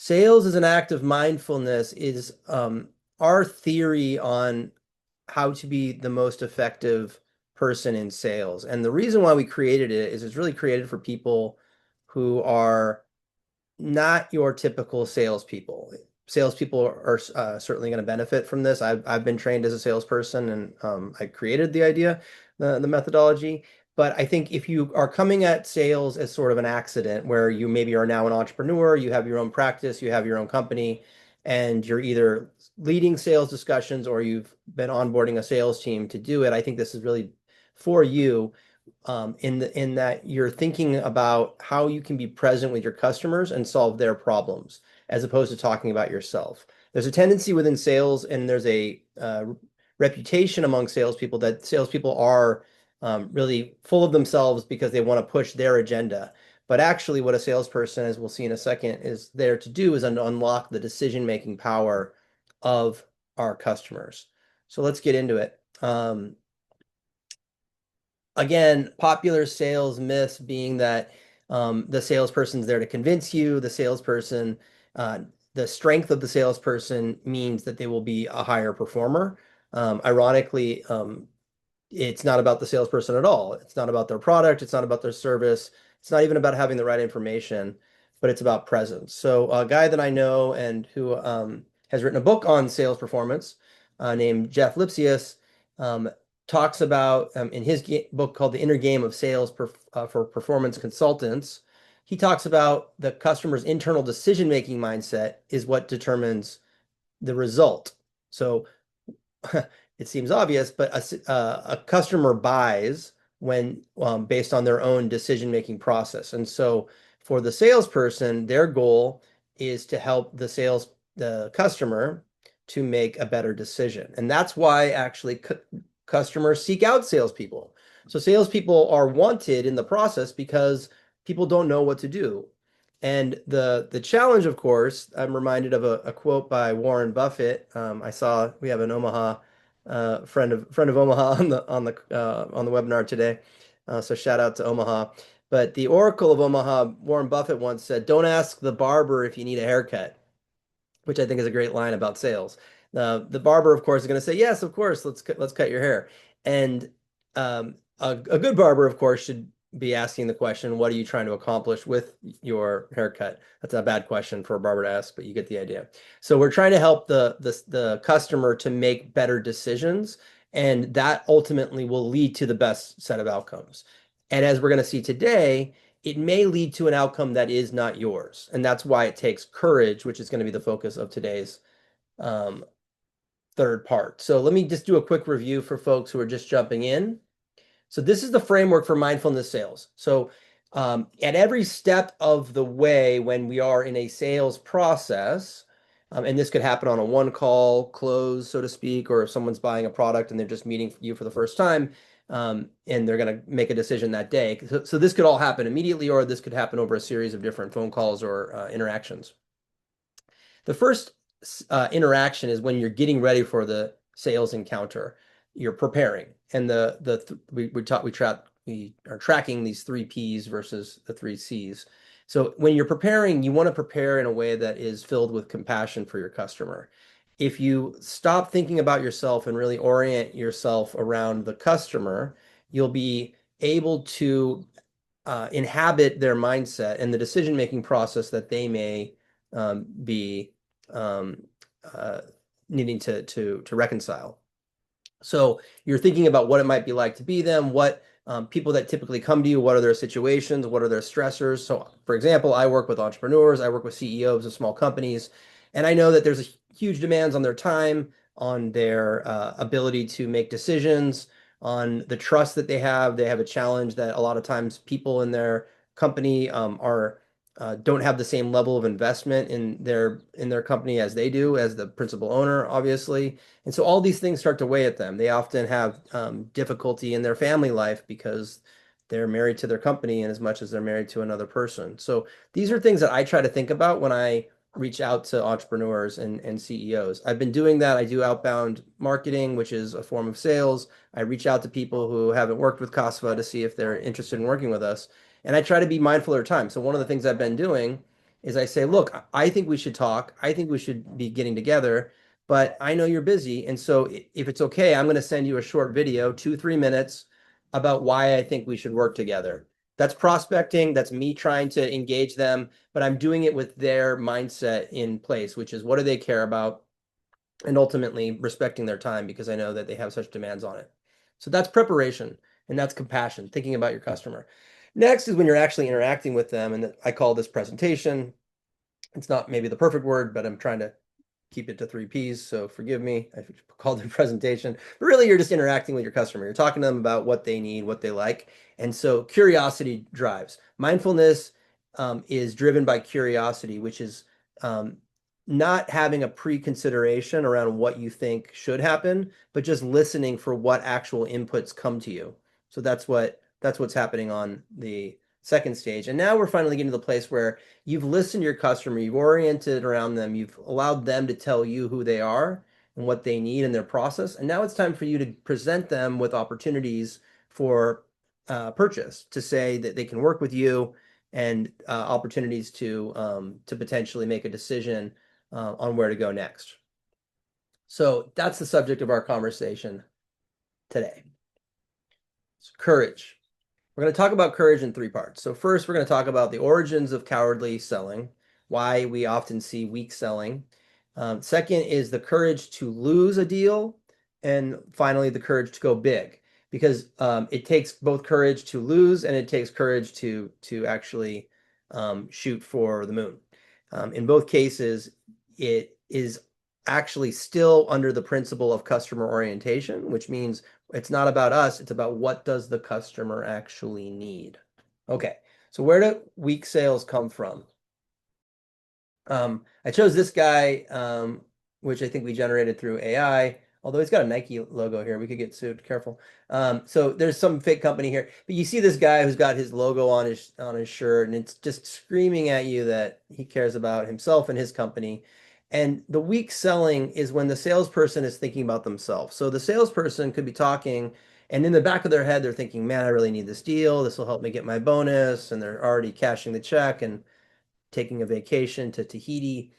Sales as an act of mindfulness is our theory on how to be the most effective person in sales. And the reason why we created it is it's really created for people who are not your typical salespeople. Salespeople are certainly going to benefit from this. I've been trained as a salesperson, and I created the idea, the methodology. But I think if you are coming at sales as sort of an accident, where you maybe are now an entrepreneur, you have your own practice, you have your own company, and you're either leading sales discussions or you've been onboarding a sales team to do it, I think this is really for you in that you're thinking about how you can be present with your customers and solve their problems, as opposed to talking about yourself. There's a tendency within sales, and there's a reputation among salespeople that salespeople are really full of themselves because they want to push their agenda. But actually, what a salesperson, as we'll see in a second, is there to do is unlock the decision-making power of our customers. So let's get into it. Again, popular sales myths being that the salesperson's there to convince you, uh, the strength of the salesperson means that they will be a higher performer. Ironically, it's not about the salesperson at all. It's not about their product. It's not about their service. It's not even about having the right information, but it's about presence. So a guy that I know and who has written a book on sales performance named Jeff Lipsius um, talks about in his book called The Inner Game of Sales for Performance Consultants. He talks about the customer's internal decision-making mindset is what determines the result. So it seems obvious, but a customer buys when based on their own decision-making process. And so for the salesperson, their goal is to help the customer to make a better decision. And that's why actually customers seek out salespeople. So salespeople are wanted in the process because people don't know what to do. And the challenge, of course, I'm reminded of a quote by Warren Buffett. I saw we have an Omaha friend of Omaha on the webinar today. So shout out to Omaha. But the Oracle of Omaha, Warren Buffett once said, "Don't ask the barber if you need a haircut," which I think is a great line about sales. The barber, of course, is going to say, "Yes, of course, let's cut your hair." And a good barber, of course, should be asking the question, "What are you trying to accomplish with your haircut?" That's a bad question for a barber to ask, but you get the idea. So we're trying to help the customer to make better decisions, and that ultimately will lead to the best set of outcomes. And as we're going to see today, it may lead to an outcome that is not yours. And that's why it takes courage, which is going to be the focus of today's um, third part. So let me just do a quick review for folks who are just jumping in. So this is the framework for mindfulness sales. So at every step of the way when we are in a sales process, and this could happen on a one call close, so to speak, or if someone's buying a product and they're just meeting you for the first time, and they're going to make a decision that day. So this could all happen immediately, or this could happen over a series of different phone calls or interactions. The first interaction is when you're getting ready for the sales encounter. You're preparing, and we are tracking these three P's versus the three C's. So when you're preparing, you want to prepare in a way that is filled with compassion for your customer. If you stop thinking about yourself and really orient yourself around the customer, you'll be able to inhabit their mindset and the decision-making process that they may be um, uh, needing to reconcile. So you're thinking about what it might be like to be them, what people that typically come to you, what are their situations, what are their stressors. So, for example, I work with entrepreneurs, I work with CEOs of small companies, and I know that there's huge demands on their time, on their ability to make decisions, on the trust that they have. They have a challenge that a lot of times people in their company are don't have the same level of investment in their company as they do as the principal owner, obviously. And so all these things start to weigh at them. They often have difficulty in their family life because they're married to their company and as much as they're married to another person. So these are things that I try to think about when I reach out to entrepreneurs and CEOs. I've been doing that. I do outbound marketing, which is a form of sales. I reach out to people who haven't worked with Casva to see if they're interested in working with us. And I try to be mindful of their time. So one of the things I've been doing is I say, look, I think we should talk. I think we should be getting together, but I know you're busy. And so if it's okay, I'm going to send you a short video, 2, 3 minutes about why I think we should work together. That's prospecting. That's me trying to engage them, but I'm doing it with their mindset in place, which is what do they care about? And ultimately respecting their time because I know that they have such demands on it. So that's preparation and that's compassion, thinking about your customer. Next is when you're actually interacting with them, and I call this presentation. It's not maybe the perfect word, but I'm trying to keep it to 3 Ps. So forgive me. I called it a presentation, but really you're just interacting with your customer. You're talking to them about what they need, what they like. And so curiosity drives. Mindfulness is driven by curiosity, which is um, not having a pre-consideration around what you think should happen, but just listening for what actual inputs come to you. So that's what's happening on the second stage. And now we're finally getting to the place where you've listened to your customer, you've oriented around them, you've allowed them to tell you who they are and what they need in their process. And now it's time for you to present them with opportunities for purchase, to say that they can work with you and opportunities to potentially make a decision on where to go next. So that's the subject of our conversation today. It's courage. We're going to talk about courage in 3 parts. So first, we're going to talk about the origins of cowardly selling, why we often see weak selling. Second is the courage to lose a deal. And finally, the courage to go big, because it takes both courage to lose and it takes courage to actually shoot for the moon. In both cases, it is actually still under the principle of customer orientation, which means it's not about us, it's about what does the customer actually need. Okay, so where do weak sales come from? I chose this guy, which I think we generated through AI, although he's got a Nike logo here. We could get sued, careful. So there's some fake company here, but you see this guy who's got his logo on his shirt, and it's just screaming at you that he cares about himself and his company. And the weak selling is when the salesperson is thinking about themselves. So the salesperson could be talking, and in the back of their head, they're thinking, man, I really need this deal. This will help me get my bonus. And they're already cashing the check and taking a vacation to Tahiti,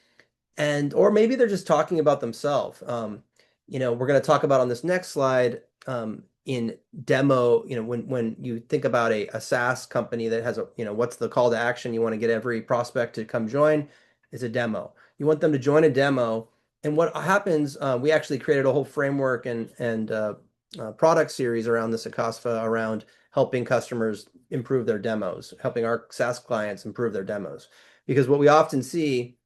and or maybe they're just talking about themselves. We're going to talk about on this next slide in demo. When you think about a SaaS company that has what's the call to action you want to get every prospect to come join is a demo. You want them to join a demo, and what happens? We actually created a whole framework and product series around this at Acosfa around helping customers improve their demos, helping our SaaS clients improve their demos. Because what we often see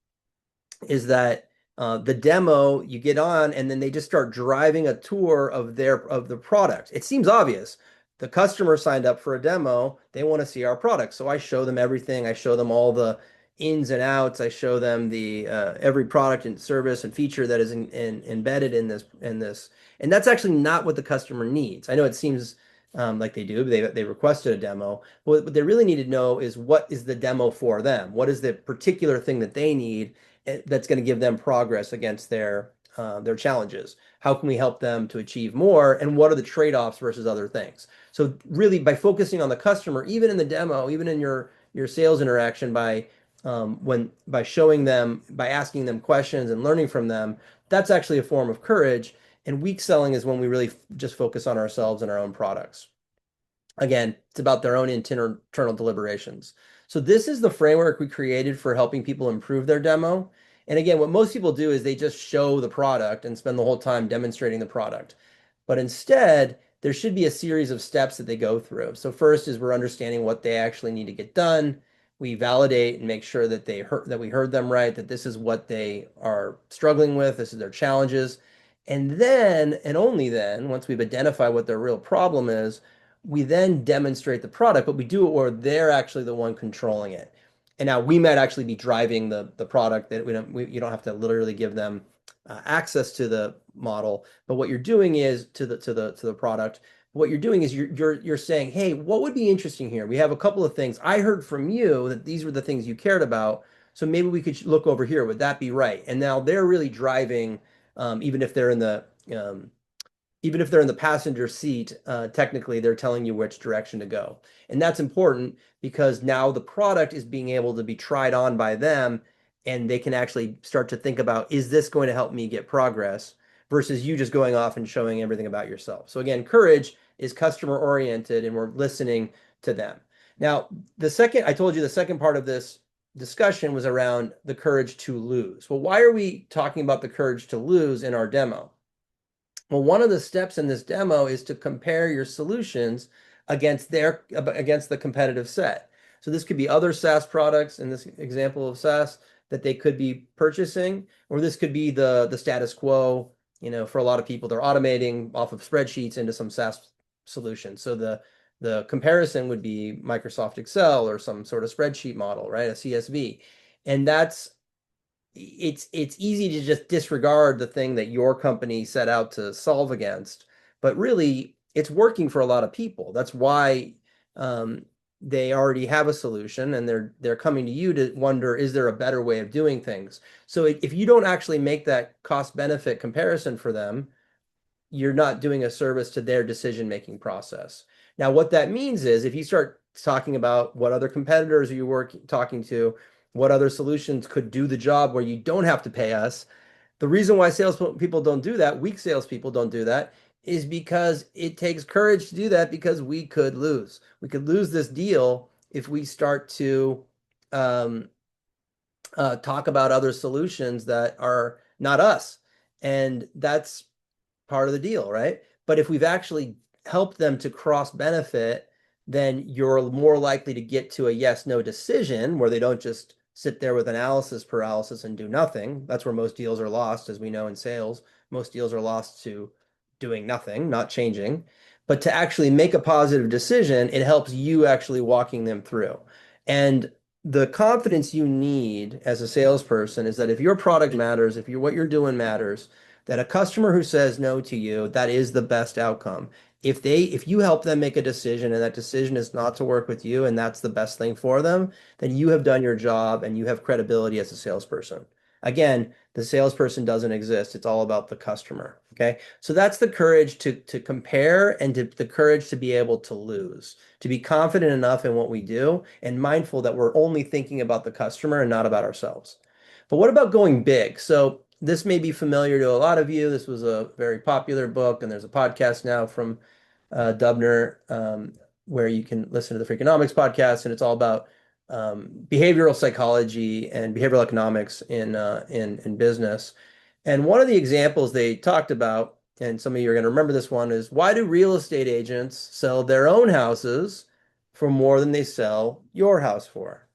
is that the demo you get on and then they just start driving a tour of the product. It seems obvious. The customer signed up for a demo. They want to see our product. So I show them everything. I show them all the ins and outs. I show them the every product and service and feature that is embedded in this. And that's actually not what the customer needs. I know it seems like they do. They requested a demo. What they really need to know is what is the demo for them? What is the particular thing that they need that's going to give them progress against their challenges? How can we help them to achieve more? And what are the trade-offs versus other things? So really, by focusing on the customer, even in the demo, even in your sales interaction, by showing them, by asking them questions and learning from them, that's actually a form of courage. And weak selling is when we really just focus on ourselves and our own products. Again, it's about their own internal deliberations. So this is the framework we created for helping people improve their demo. And again, what most people do is they just show the product and spend the whole time demonstrating the product. But instead, there should be a series of steps that they go through. So first is we're understanding what they actually need to get done. We validate and make sure that we heard them right, that this is what they are struggling with, this is their challenges. And then, and only then, once we've identified what their real problem is, we then demonstrate the product, but we do it where they're actually the one controlling it. And now we might actually be driving the product, that you don't have to literally give them access to the model, but what you're doing is to the product. What you're doing is you're saying, hey, what would be interesting here? We have a couple of things. I heard from you that these were the things you cared about, so maybe we could look over here. Would that be right? And now they're really driving, even if they're in the even if they're in the passenger seat, technically they're telling you which direction to go. And that's important because now the product is being able to be tried on by them and they can actually start to think about, is this going to help me get progress versus you just going off and showing everything about yourself. So again, courage is customer oriented and we're listening to them. Now, I told you the second part of this discussion was around the courage to lose. Well, why are we talking about the courage to lose in our demo? Well, one of the steps in this demo is to compare your solutions against the competitive set. So this could be other SaaS products in this example of SaaS that they could be purchasing, or this could be the status quo. For a lot of people, they're automating off of spreadsheets into some SaaS solution. So the comparison would be Microsoft Excel or some sort of spreadsheet model, right? A CSV. And it's easy to just disregard the thing that your company set out to solve against, but really it's working for a lot of people. That's why they already have a solution and they're coming to you to wonder, is there a better way of doing things? So if you don't actually make that cost benefit comparison for them, you're not doing a service to their decision-making process. Now, what that means is if you start talking about what other competitors are you talking to, what other solutions could do the job where you don't have to pay us, the reason why salespeople don't do that, weak salespeople don't do that, is because it takes courage to do that because we could lose. We could lose this deal if we start to um, talk about other solutions that are not us. And that's part of the deal, right? But if we've actually helped them to cross benefit, then you're more likely to get to a yes no decision where they don't just sit there with analysis paralysis and do nothing. That's where most deals are lost, as we know in sales. Most deals are lost to doing nothing, not changing. But to actually make a positive decision, it helps you actually walking them through. And the confidence you need as a salesperson is that if your product matters, if what you're doing matters, that a customer who says no to you, that is the best outcome. If you help them make a decision and that decision is not to work with you and that's the best thing for them, then you have done your job and you have credibility as a salesperson. Again, the salesperson doesn't exist. It's all about the customer. Okay. So that's the courage to compare and the courage to be able to lose, to be confident enough in what we do and mindful that we're only thinking about the customer and not about ourselves. But what about going big? So this may be familiar to a lot of you. This was a very popular book, and there's a podcast now from Dubner where you can listen to the Freakonomics podcast, and it's all about behavioral psychology and behavioral economics in business. And one of the examples they talked about, and some of you are going to remember this one, is why do real estate agents sell their own houses for more than they sell your house for?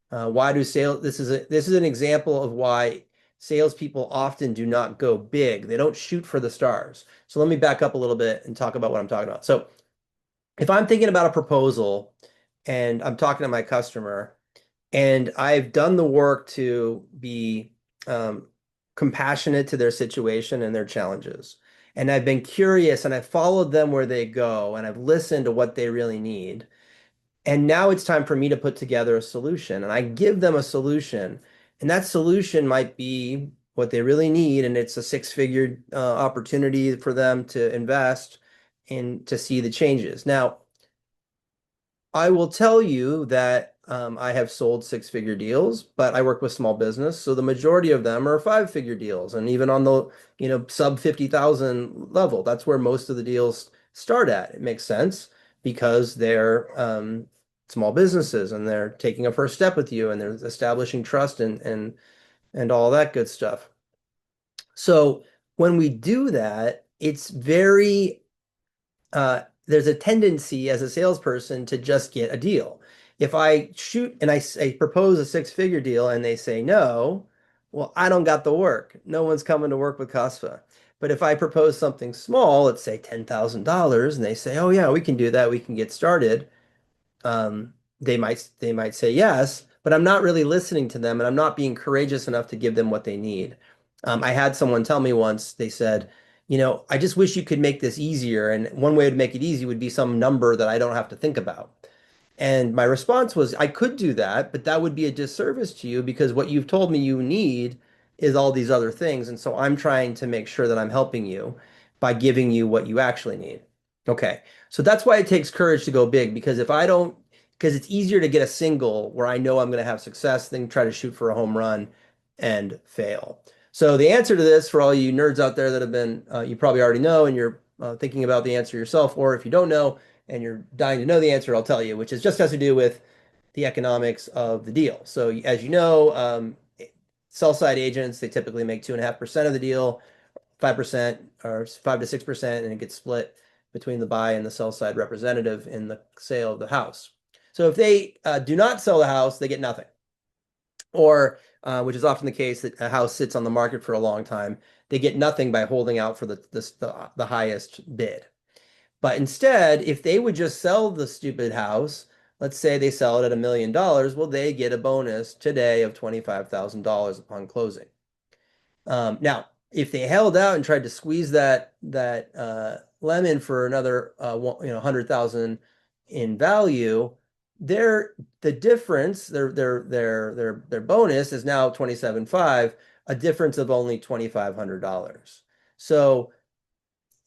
Why do sales? This is an example of why salespeople often do not go big. They don't shoot for the stars. So let me back up a little bit and talk about what I'm talking about. So if I'm thinking about a proposal and I'm talking to my customer and I've done the work to be compassionate to their situation and their challenges, and I've been curious and I've followed them where they go and I've listened to what they really need. And now it's time for me to put together a solution. And I give them a solution. And that solution might be what they really need. And it's a six-figure opportunity for them to invest and to see the changes. Now, I will tell you that I have sold six-figure deals, but I work with small business, so the majority of them are five-figure deals, and even on the sub 50,000 level, that's where most of the deals start at. It makes sense because they're small businesses and they're taking a first step with you and they're establishing trust and all that good stuff. So when we do that, it's very there's a tendency as a salesperson to just get a deal. If I shoot and I propose a six-figure deal and they say no, well, I don't got the work. No one's coming to work with Casva. But if I propose something small, let's say $10,000, and they say, "Oh yeah, we can do that. We can get started," they might say yes, but I'm not really listening to them, and I'm not being courageous enough to give them what they need. I had someone tell me once, they said, I just wish you could make this easier. And one way to make it easy would be some number that I don't have to think about. And my response was, I could do that, but that would be a disservice to you because what you've told me you need is all these other things. And so I'm trying to make sure that I'm helping you. by giving you what you actually need. Okay. So that's why it takes courage to go big because if I don't, because it's easier to get a single where I know I'm going to have success than try to shoot for a home run and fail. So the answer to this for all you nerds out there that have been, you probably already know and you're thinking about the answer yourself, or if you don't know and you're dying to know the answer, I'll tell you, which is just has to do with the economics of the deal. So as you know, sell side agents, they typically make 2.5% of the deal. 5% or 5 to 6%, and it gets split between the buy and the sell side representative in the sale of the house. So if they do not sell the house, they get nothing. Or, which is often the case, that a house sits on the market for a long time, they get nothing by holding out for the highest bid. But instead, if they would just sell the stupid house, let's say they sell it at $1 million, well, they get a bonus today of $25,000 upon closing. Now, if they held out and tried to squeeze that lemon for another 100,000 in value, the difference, their bonus is now 27.5, a difference of only $2,500. So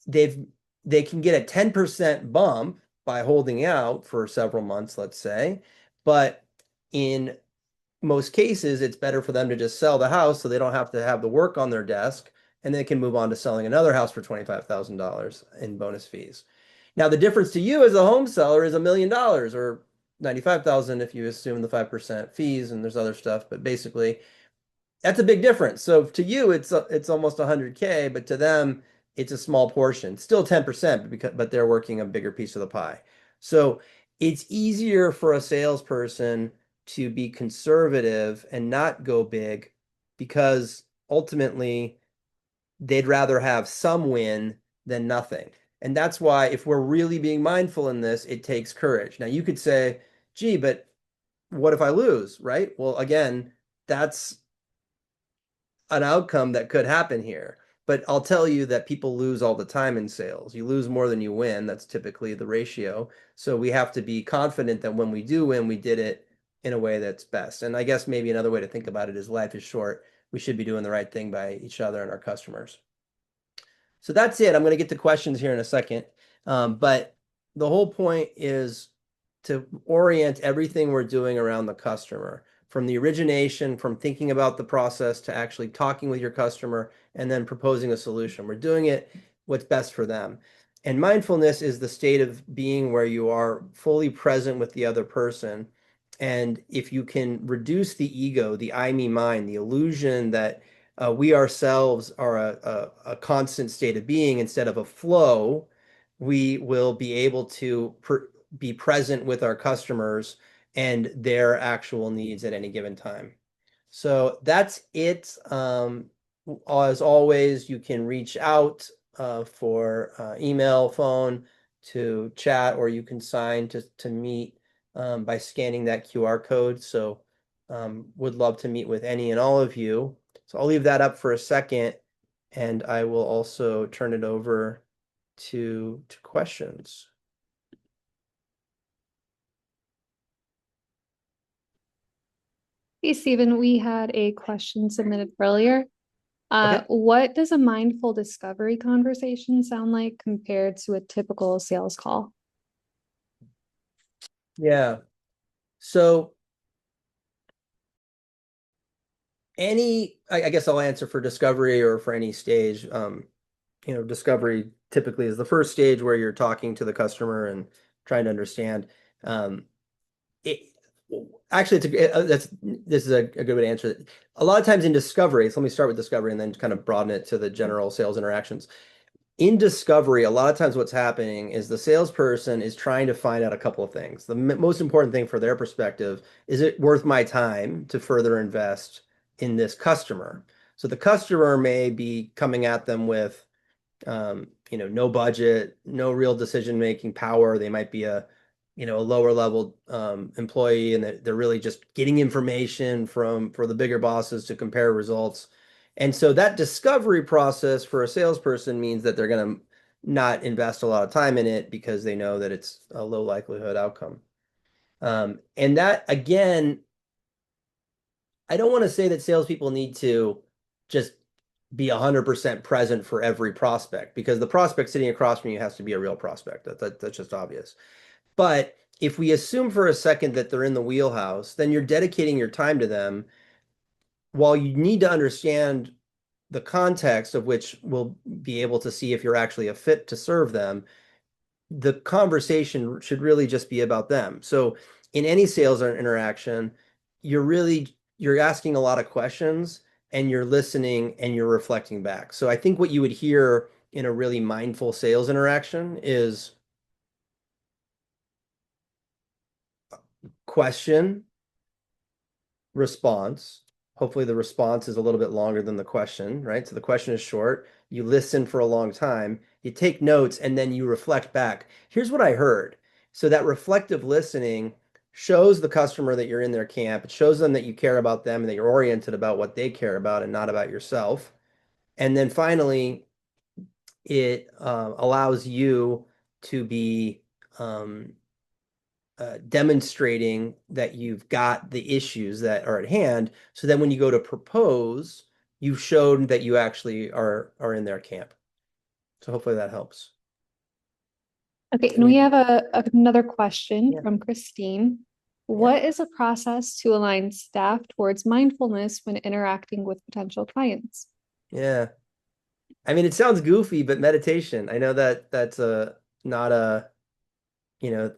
they've they can get a 10% bump by holding out for several months, let's say, but in most cases, it's better for them to just sell the house so they don't have to have the work on their desk and they can move on to selling another house for $25,000 in bonus fees. Now, the difference to you as a home seller is $1 million or 95,000 if you assume the 5% fees and there's other stuff, but basically that's a big difference. So to you, it's almost 100K, but to them, it's a small portion. Still 10%, but they're working a bigger piece of the pie. So it's easier for a salesperson to be conservative and not go big because ultimately they'd rather have some win than nothing. And that's why if we're really being mindful in this, it takes courage. Now you could say, gee, but what if I lose, right? Well, again, that's an outcome that could happen here. But I'll tell you that people lose all the time in sales. You lose more than you win. That's typically the ratio. So we have to be confident that when we do win, we did it in a way that's best. And I guess maybe another way to think about it is life is short. We should be doing the right thing by each other and our customers. So that's it. I'm going to get to questions here in a second. But the whole point is to orient everything we're doing around the customer, from the origination, from thinking about the process to actually talking with your customer and then proposing a solution. We're doing it what's best for them. And mindfulness is the state of being where you are fully present with the other person. And if you can reduce the ego, the I, me, mine, the illusion that we ourselves are a constant state of being instead of a flow, we will be able to be present with our customers and their actual needs at any given time. So that's it. As always, you can reach out for email, phone, to chat, or you can sign to meet by scanning that QR code. So would love to meet with any and all of you. So I'll leave that up for a second, and I will also turn it over to questions. Hey, Stephen, we had a question submitted earlier. Okay. What does a mindful discovery conversation sound like compared to a typical sales call? Yeah. So I guess I'll answer for discovery or for any stage. Discovery typically is the first stage where you're talking to the customer and trying to understand. Um, it actually this is a good way to answer it. A lot of times in discovery, so let me start with discovery and then kind of broaden it to the general sales interactions. In discovery, a lot of times what's happening is the salesperson is trying to find out a couple of things. The most important thing for their perspective, is it worth my time to further invest in this customer? So the customer may be coming at them with no budget, no real decision-making power. They might be a lower level employee, and they're really just getting information for the bigger bosses to compare results. And so that discovery process for a salesperson means that they're going to not invest a lot of time in it because they know that it's a low likelihood outcome. And that, again, I don't want to say that salespeople need to just be 100% present for every prospect because the prospect sitting across from you has to be a real prospect. That's just obvious. But if we assume for a second that they're in the wheelhouse, then you're dedicating your time to them while you need to understand the context of which we'll be able to see if you're actually a fit to serve them. The conversation should really just be about them. So in any sales interaction, you're asking a lot of questions and you're listening and you're reflecting back. So I think what you would hear in a really mindful sales interaction is question, response. Hopefully the response is a little bit longer than the question, right? So the question is short. You listen for a long time, you take notes, and then you reflect back. Here's what I heard. So that reflective listening shows the customer that you're in their camp. It shows them that you care about them and that you're oriented about what they care about and not about yourself. And then finally, it allows you to be um, demonstrating that you've got the issues that are at hand. So then when you go to propose, you've shown that you actually are in their camp. So hopefully that helps. Okay, Can and we we? have another question Yeah. from Christine. Yeah. What is a process to align staff towards mindfulness when interacting with potential clients? Yeah. I mean, it sounds goofy, but meditation. I know that that's a not a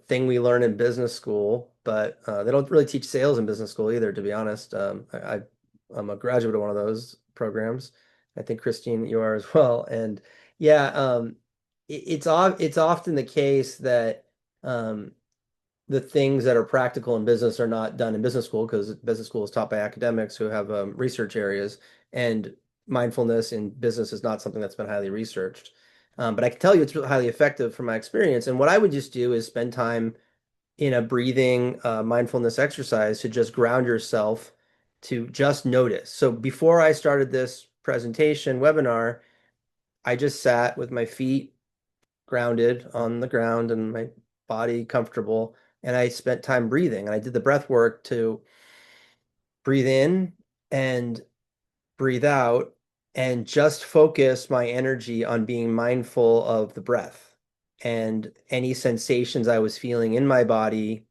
thing we learn in business school, but they don't really teach sales in business school either, to be honest. I'm a graduate of one of those programs. I think Christine, you are as well. And yeah, it's often the case that um, the things that are practical in business are not done in business school because business school is taught by academics who have research areas, and mindfulness in business is not something that's been highly researched. But I can tell you it's really highly effective from my experience. And what I would just do is spend time in a breathing mindfulness exercise to just ground yourself to just notice. So before I started this presentation webinar, I just sat with my feet grounded on the ground and my body comfortable. And I spent time breathing. And I did the breath work to breathe in and breathe out and just focus my energy on being mindful of the breath and any sensations I was feeling in my body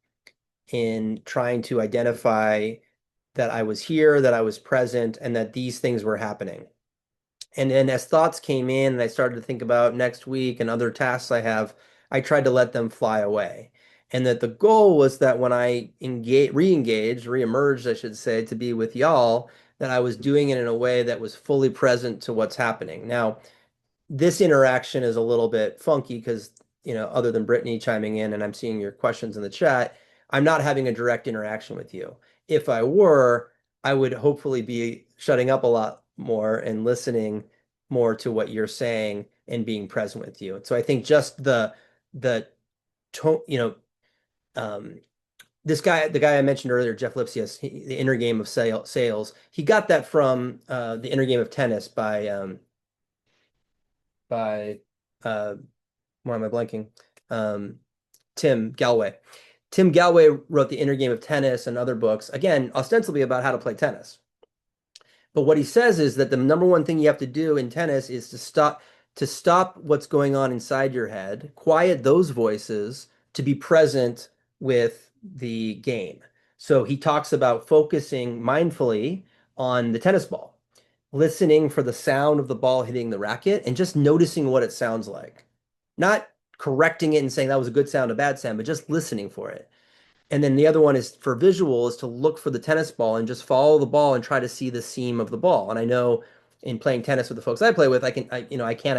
in trying to identify that I was here, that I was present, and that these things were happening. And then as thoughts came in and I started to think about next week and other tasks I have, I tried to let them fly away. And that the goal was that when I re-engaged, re-emerged, I should say, to be with y'all, that I was doing it in a way that was fully present to what's happening. Now, this interaction is a little bit funky because, other than Brittany chiming in and I'm seeing your questions in the chat, I'm not having a direct interaction with you. If I were, I would hopefully be shutting up a lot more and listening more to what you're saying and being present with you. So I think just the tone, um, the guy I mentioned earlier, Jeff Lipsius, the inner game of sales, he got that from the inner game of tennis by uh, why am I blanking? Um, Tim Galway. Tim Galway wrote The Inner Game of Tennis and other books, again, ostensibly about how to play tennis. But what he says is that the number one thing you have to do in tennis is to stop what's going on inside your head, quiet those voices to be present with the game. So he talks about focusing mindfully on the tennis ball, listening for the sound of the ball hitting the racket and just noticing what it sounds like. Not correcting it and saying that was a good sound, a bad sound, but just listening for it. And then the other one is for visual is to look for the tennis ball and just follow the ball and try to see the seam of the ball. And I know in playing tennis with the folks I play with, I can't